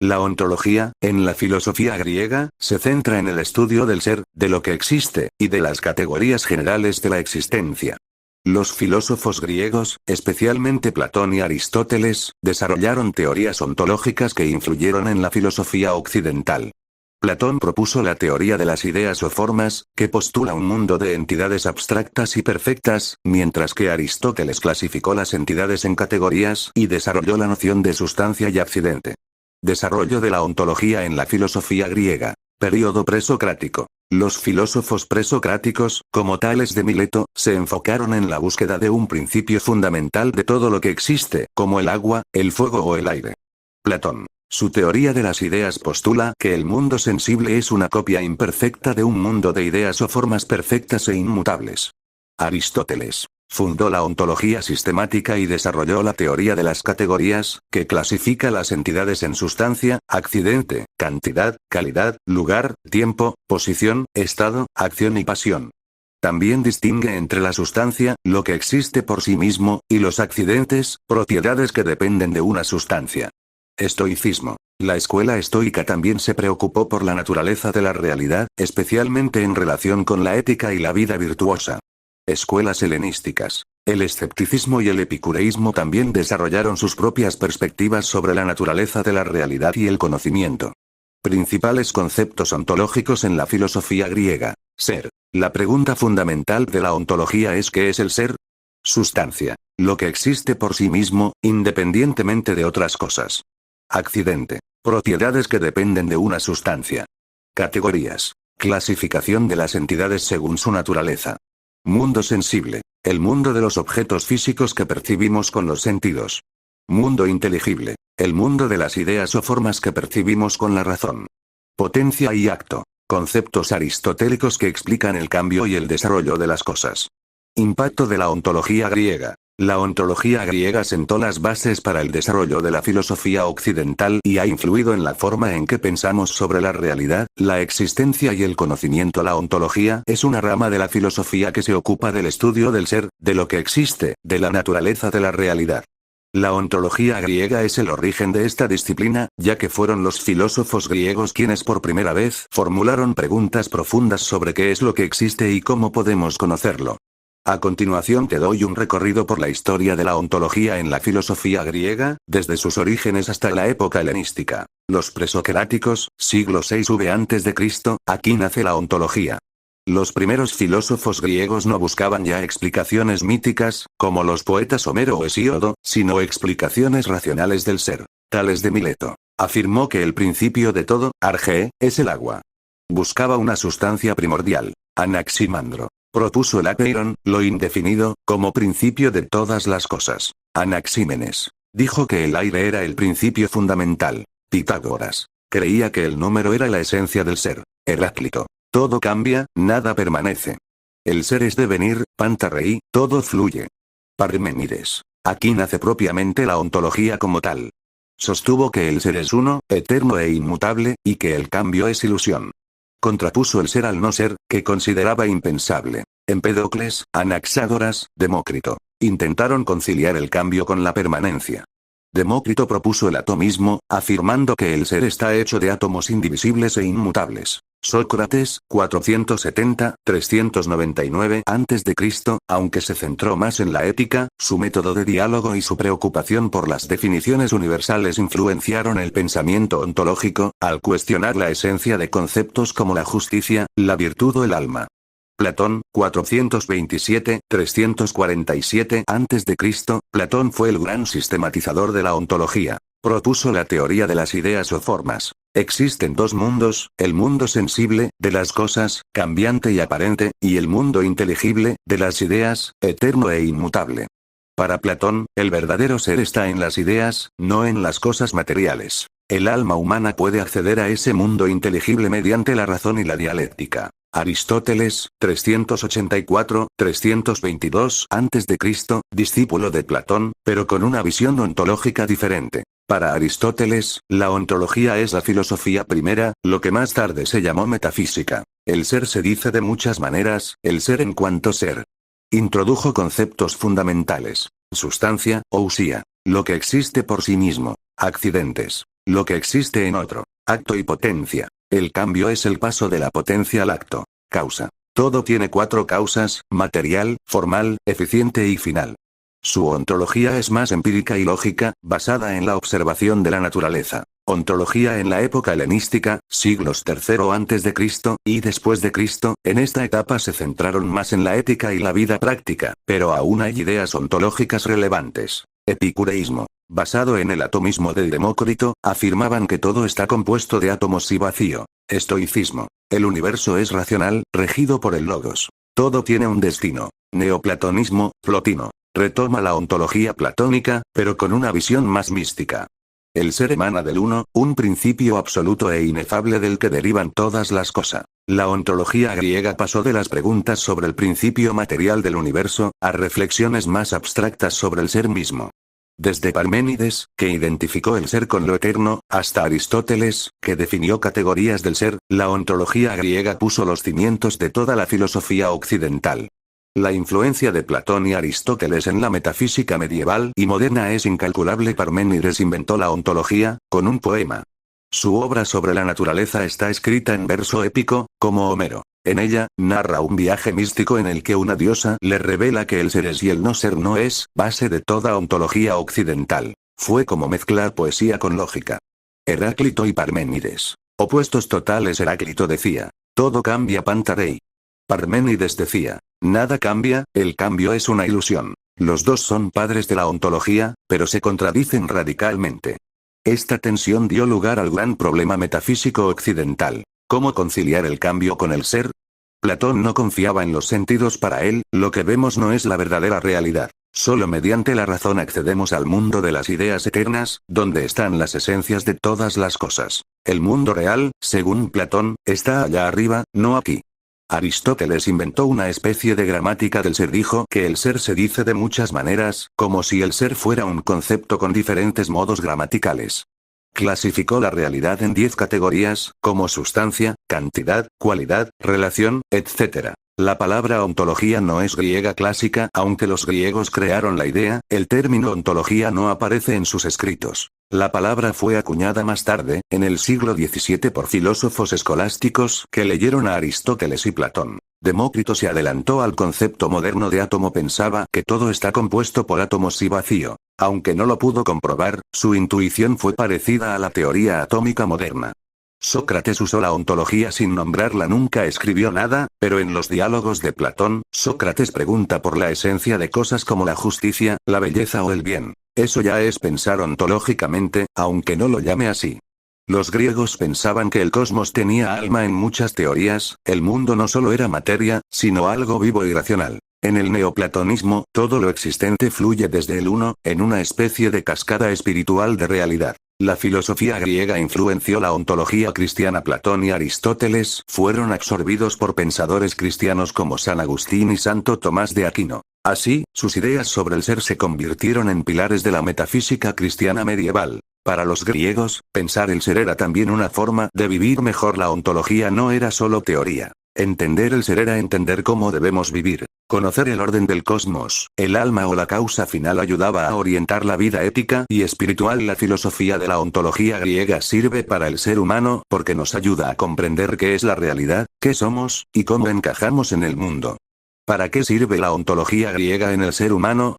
La ontología, en la filosofía griega, se centra en el estudio del ser, de lo que existe, y de las categorías generales de la existencia. Los filósofos griegos, especialmente Platón y Aristóteles, desarrollaron teorías ontológicas que influyeron en la filosofía occidental. Platón propuso la teoría de las ideas o formas, que postula un mundo de entidades abstractas y perfectas, mientras que Aristóteles clasificó las entidades en categorías y desarrolló la noción de sustancia y accidente. Desarrollo de la ontología en la filosofía griega. Período presocrático. Los filósofos presocráticos, como Tales de Mileto, se enfocaron en la búsqueda de un principio fundamental de todo lo que existe, como el agua, el fuego o el aire. Platón. Su teoría de las ideas postula que el mundo sensible es una copia imperfecta de un mundo de ideas o formas perfectas e inmutables. Aristóteles. Fundó la ontología sistemática y desarrolló la teoría de las categorías, que clasifica las entidades en sustancia, accidente, cantidad, calidad, lugar, tiempo, posición, estado, acción y pasión. También distingue entre la sustancia, lo que existe por sí mismo, y los accidentes, propiedades que dependen de una sustancia. Estoicismo. La escuela estoica también se preocupó por la naturaleza de la realidad, especialmente en relación con la ética y la vida virtuosa. Escuelas helenísticas. El escepticismo y el epicureísmo también desarrollaron sus propias perspectivas sobre la naturaleza de la realidad y el conocimiento. Principales conceptos ontológicos en la filosofía griega. Ser. La pregunta fundamental de la ontología es ¿qué es el ser? Sustancia. Lo que existe por sí mismo, independientemente de otras cosas. Accidente. Propiedades que dependen de una sustancia. Categorías. Clasificación de las entidades según su naturaleza. Mundo sensible. El mundo de los objetos físicos que percibimos con los sentidos. Mundo inteligible. El mundo de las ideas o formas que percibimos con la razón. Potencia y acto. Conceptos aristotélicos que explican el cambio y el desarrollo de las cosas. Impacto de la ontología griega. La ontología griega sentó las bases para el desarrollo de la filosofía occidental y ha influido en la forma en que pensamos sobre la realidad, la existencia y el conocimiento. La ontología es una rama de la filosofía que se ocupa del estudio del ser, de lo que existe, de la naturaleza de la realidad. La ontología griega es el origen de esta disciplina, ya que fueron los filósofos griegos quienes por primera vez formularon preguntas profundas sobre qué es lo que existe y cómo podemos conocerlo. A continuación te doy un recorrido por la historia de la ontología en la filosofía griega, desde sus orígenes hasta la época helenística. Los presocráticos, siglo VI a.C., aquí nace la ontología. Los primeros filósofos griegos no buscaban ya explicaciones míticas, como los poetas Homero o Hesíodo, sino explicaciones racionales del ser. Tales de Mileto afirmó que el principio de todo, arge, es el agua. Buscaba una sustancia primordial. Anaximandro propuso el apeiron, lo indefinido, como principio de todas las cosas. Anaxímenes dijo que el aire era el principio fundamental. Pitágoras creía que el número era la esencia del ser. Heráclito: todo cambia, nada permanece. El ser es devenir. Pantarrei: todo fluye. Parménides: aquí nace propiamente la ontología como tal. Sostuvo que el ser es uno, eterno e inmutable, y que el cambio es ilusión. Contrapuso el ser al no ser, que consideraba impensable. Empédocles, Anaxágoras, Demócrito intentaron conciliar el cambio con la permanencia. Demócrito propuso el atomismo, afirmando que el ser está hecho de átomos indivisibles e inmutables. Sócrates, 470-399 a.C., aunque se centró más en la ética, su método de diálogo y su preocupación por las definiciones universales influenciaron el pensamiento ontológico, al cuestionar la esencia de conceptos como la justicia, la virtud o el alma. Platón, 427-347 a.C., Platón fue el gran sistematizador de la ontología. Propuso la teoría de las ideas o formas. Existen dos mundos, el mundo sensible, de las cosas, cambiante y aparente, y el mundo inteligible, de las ideas, eterno e inmutable. Para Platón, el verdadero ser está en las ideas, no en las cosas materiales. El alma humana puede acceder a ese mundo inteligible mediante la razón y la dialéctica. Aristóteles, 384-322 a.C., discípulo de Platón, pero con una visión ontológica diferente. Para Aristóteles, la ontología es la filosofía primera, lo que más tarde se llamó metafísica. El ser se dice de muchas maneras, el ser en cuanto ser. Introdujo conceptos fundamentales: sustancia, ou usía, lo que existe por sí mismo, accidentes, Lo que existe en otro. Acto y potencia. El cambio es el paso de la potencia al acto. Causa. Todo tiene 4 causas: material, formal, eficiente y final. Su ontología es más empírica y lógica, basada en la observación de la naturaleza. Ontología en la época helenística, siglos III a.C. y después de Cristo, en esta etapa se centraron más en la ética y la vida práctica, pero aún hay ideas ontológicas relevantes. Epicureísmo. Basado en el atomismo del Demócrito, afirmaban que todo está compuesto de átomos y vacío. Estoicismo. El universo es racional, regido por el logos. Todo tiene un destino. Neoplatonismo. Plotino. Retoma la ontología platónica, pero con una visión más mística. El ser emana del uno, un principio absoluto e inefable del que derivan todas las cosas. La ontología griega pasó de las preguntas sobre el principio material del universo, a reflexiones más abstractas sobre el ser mismo. Desde Parménides, que identificó el ser con lo eterno, hasta Aristóteles, que definió categorías del ser, la ontología griega puso los cimientos de toda la filosofía occidental. La influencia de Platón y Aristóteles en la metafísica medieval y moderna es incalculable. Parménides inventó la ontología, con un poema. Su obra sobre la naturaleza está escrita en verso épico, como Homero. En ella, narra un viaje místico en el que una diosa le revela que el ser es y el no ser no es, base de toda ontología occidental. Fue como mezclar poesía con lógica. Heráclito y Parménides. Opuestos totales. Heráclito decía: todo cambia Pantarei. Parménides decía: nada cambia, el cambio es una ilusión. Los dos son padres de la ontología, pero se contradicen radicalmente. Esta tensión dio lugar al gran problema metafísico occidental. ¿Cómo conciliar el cambio con el ser? Platón no confiaba en los sentidos. Para él, lo que vemos no es la verdadera realidad. Solo mediante la razón accedemos al mundo de las ideas eternas, donde están las esencias de todas las cosas. El mundo real, según Platón, está allá arriba, no aquí. Aristóteles inventó una especie de gramática del ser. Dijo que el ser se dice de muchas maneras, como si el ser fuera un concepto con diferentes modos gramaticales. Clasificó la realidad en 10 categorías, como sustancia, cantidad, cualidad, relación, etc. La palabra ontología no es griega clásica. Aunque los griegos crearon la idea, el término ontología no aparece en sus escritos. La palabra fue acuñada más tarde, en el siglo XVII, por filósofos escolásticos que leyeron a Aristóteles y Platón. Demócrito se adelantó al concepto moderno de átomo. Pensaba que todo está compuesto por átomos y vacío. Aunque no lo pudo comprobar, su intuición fue parecida a la teoría atómica moderna. Sócrates usó la ontología sin nombrarla. Nunca escribió nada, pero en los diálogos de Platón, Sócrates pregunta por la esencia de cosas como la justicia, la belleza o el bien. Eso ya es pensar ontológicamente, aunque no lo llame así. Los griegos pensaban que el cosmos tenía alma. En muchas teorías, el mundo no solo era materia, sino algo vivo y racional. En el neoplatonismo, todo lo existente fluye desde el uno, en una especie de cascada espiritual de realidad. La filosofía griega influenció la ontología cristiana. Platón y Aristóteles fueron absorbidos por pensadores cristianos como San Agustín y Santo Tomás de Aquino. Así, sus ideas sobre el ser se convirtieron en pilares de la metafísica cristiana medieval. Para los griegos, pensar el ser era también una forma de vivir mejor. La ontología no era solo teoría. Entender el ser era entender cómo debemos vivir. Conocer el orden del cosmos, el alma o la causa final ayudaba a orientar la vida ética y espiritual. La filosofía de la ontología griega sirve para el ser humano porque nos ayuda a comprender qué es la realidad, qué somos, y cómo encajamos en el mundo. ¿Para qué sirve la ontología griega en el ser humano?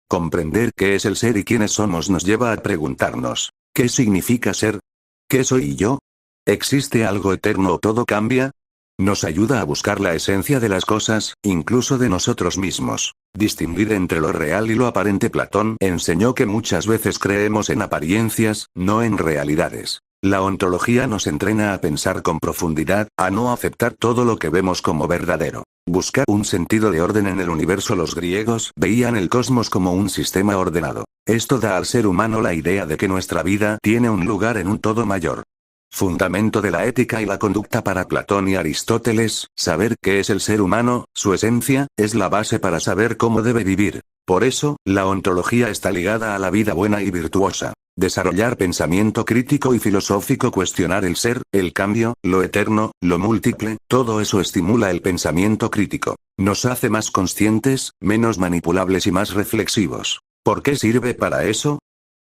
Comprender qué es el ser y quiénes somos nos lleva a preguntarnos: ¿qué significa ser? ¿Qué soy yo? ¿Existe algo eterno o todo cambia? Nos ayuda a buscar la esencia de las cosas, incluso de nosotros mismos. Distinguir entre lo real y lo aparente. Platón enseñó que muchas veces creemos en apariencias, no en realidades. La ontología nos entrena a pensar con profundidad, a no aceptar todo lo que vemos como verdadero. Buscar un sentido de orden en el universo. Los griegos veían el cosmos como un sistema ordenado. Esto da al ser humano la idea de que nuestra vida tiene un lugar en un todo mayor. Fundamento de la ética y la conducta. Para Platón y Aristóteles, saber qué es el ser humano, su esencia, es la base para saber cómo debe vivir. Por eso, la ontología está ligada a la vida buena y virtuosa. Desarrollar pensamiento crítico y filosófico, cuestionar el ser, el cambio, lo eterno, lo múltiple, todo eso estimula el pensamiento crítico. Nos hace más conscientes, menos manipulables y más reflexivos. ¿Por qué sirve para eso?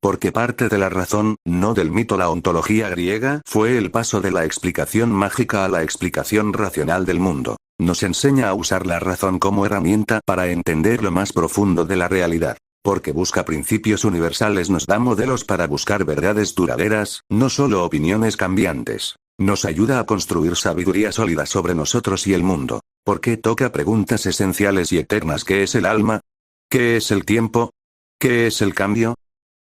Porque parte de la razón, no del mito. La ontología griega fue el paso de la explicación mágica a la explicación racional del mundo. Nos enseña a usar la razón como herramienta para entender lo más profundo de la realidad. Porque busca principios universales, nos da modelos para buscar verdades duraderas, no solo opiniones cambiantes. Nos ayuda a construir sabiduría sólida sobre nosotros y el mundo. Porque toca preguntas esenciales y eternas. ¿Qué es el alma? ¿Qué es el tiempo? ¿Qué es el cambio?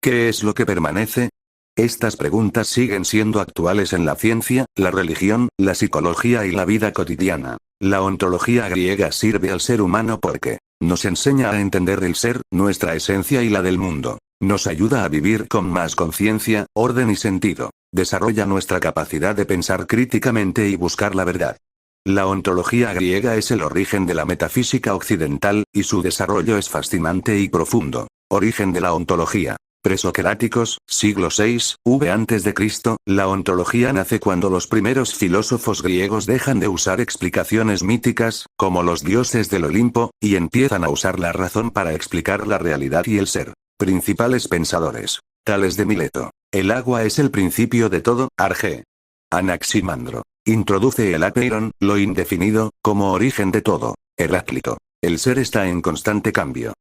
¿Qué es lo que permanece? Estas preguntas siguen siendo actuales en la ciencia, la religión, la psicología y la vida cotidiana. La ontología griega sirve al ser humano porque nos enseña a entender el ser, nuestra esencia y la del mundo. Nos ayuda a vivir con más conciencia, orden y sentido. Desarrolla nuestra capacidad de pensar críticamente y buscar la verdad. La ontología griega es el origen de la metafísica occidental, y su desarrollo es fascinante y profundo. Origen de la ontología. Presocráticos, siglo VI, a.C., la ontología nace cuando los primeros filósofos griegos dejan de usar explicaciones míticas, como los dioses del Olimpo, y empiezan a usar la razón para explicar la realidad y el ser. Principales pensadores. Tales de Mileto. El agua es el principio de todo, Arge. Anaximandro. Introduce el apeiron, lo indefinido, como origen de todo. Heráclito. El ser está en constante cambio.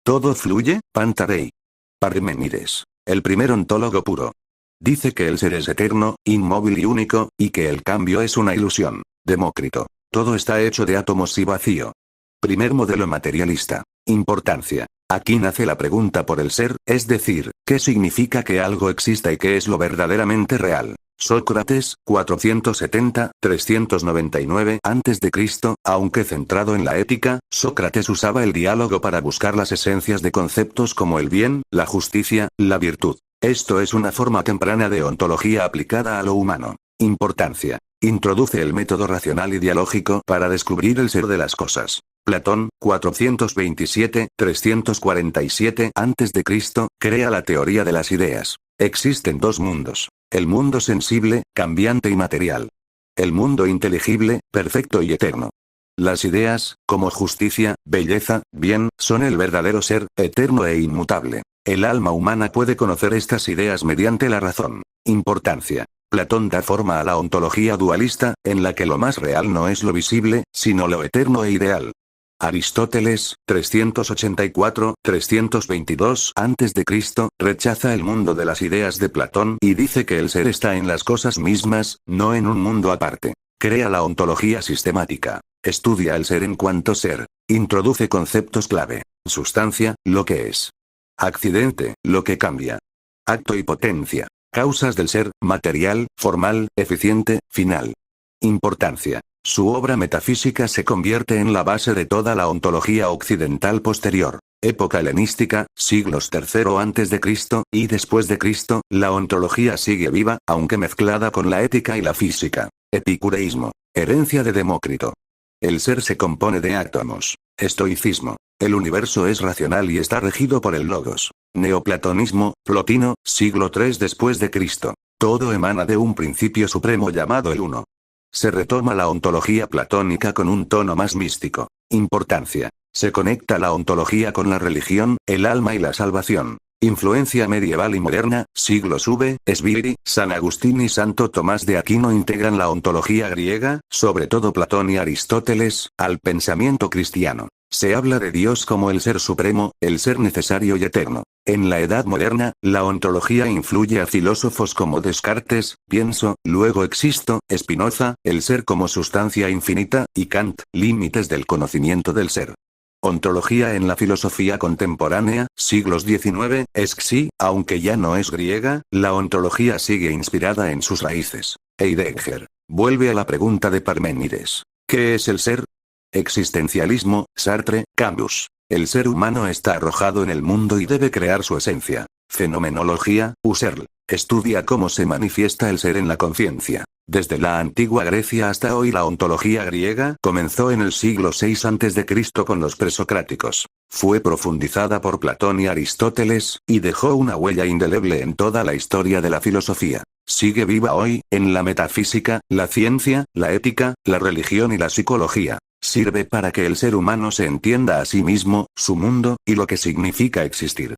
Todo fluye, Pantarei. Parménides. El primer ontólogo puro. Dice que el ser es eterno, inmóvil y único, y que el cambio es una ilusión. Demócrito. Todo está hecho de átomos y vacío. Primer modelo materialista. Importancia. Aquí nace la pregunta por el ser, es decir, ¿qué significa que algo exista y qué es lo verdaderamente real? Sócrates, 470-399 a.C., aunque centrado en la ética, Sócrates usaba el diálogo para buscar las esencias de conceptos como el bien, la justicia, la virtud. Esto es una forma temprana de ontología aplicada a lo humano. Importancia. Introduce el método racional y dialógico para descubrir el ser de las cosas. Platón, 427-347 a.C., crea la teoría de las ideas. Existen dos mundos. El mundo sensible, cambiante y material. El mundo inteligible, perfecto y eterno. Las ideas, como justicia, belleza, bien, son el verdadero ser, eterno e inmutable. El alma humana puede conocer estas ideas mediante la razón. Importancia. Platón da forma a la ontología dualista, en la que lo más real no es lo visible, sino lo eterno e ideal. Aristóteles, 384-322 a.C., rechaza el mundo de las ideas de Platón y dice que el ser está en las cosas mismas, no en un mundo aparte. Crea la ontología sistemática. Estudia el ser en cuanto ser. Introduce conceptos clave. Sustancia, lo que es. Accidente, lo que cambia. Acto y potencia. Causas del ser, material, formal, eficiente, final. Importancia. Su obra metafísica se convierte en la base de toda la ontología occidental posterior. Época helenística, siglos III a.C. y después de Cristo, la ontología sigue viva, aunque mezclada con la ética y la física. Epicureísmo. Herencia de Demócrito. El ser se compone de átomos. Estoicismo. El universo es racional y está regido por el logos. Neoplatonismo, Plotino, siglo III después de Cristo. Todo emana de un principio supremo llamado el Uno. Se retoma la ontología platónica con un tono más místico. Importancia. Se conecta la ontología con la religión, el alma y la salvación. Influencia medieval y moderna, siglos V, Sviri, San Agustín y Santo Tomás de Aquino integran la ontología griega, sobre todo Platón y Aristóteles, al pensamiento cristiano. Se habla de Dios como el ser supremo, el ser necesario y eterno. En la Edad Moderna, la ontología influye a filósofos como Descartes, pienso, luego existo, Spinoza, el ser como sustancia infinita, y Kant, límites del conocimiento del ser. Ontología en la filosofía contemporánea, siglos XIX, Sci, aunque ya no es griega, la ontología sigue inspirada en sus raíces. Heidegger. Vuelve a la pregunta de Parménides. ¿Qué es el ser? Existencialismo, Sartre, Camus. El ser humano está arrojado en el mundo y debe crear su esencia. Fenomenología, Husserl. Estudia cómo se manifiesta el ser en la conciencia. Desde la antigua Grecia hasta hoy la ontología griega comenzó en el siglo VI a.C. con los presocráticos. Fue profundizada por Platón y Aristóteles, y dejó una huella indeleble en toda la historia de la filosofía. Sigue viva hoy, en la metafísica, la ciencia, la ética, la religión y la psicología. Sirve para que el ser humano se entienda a sí mismo, su mundo, y lo que significa existir.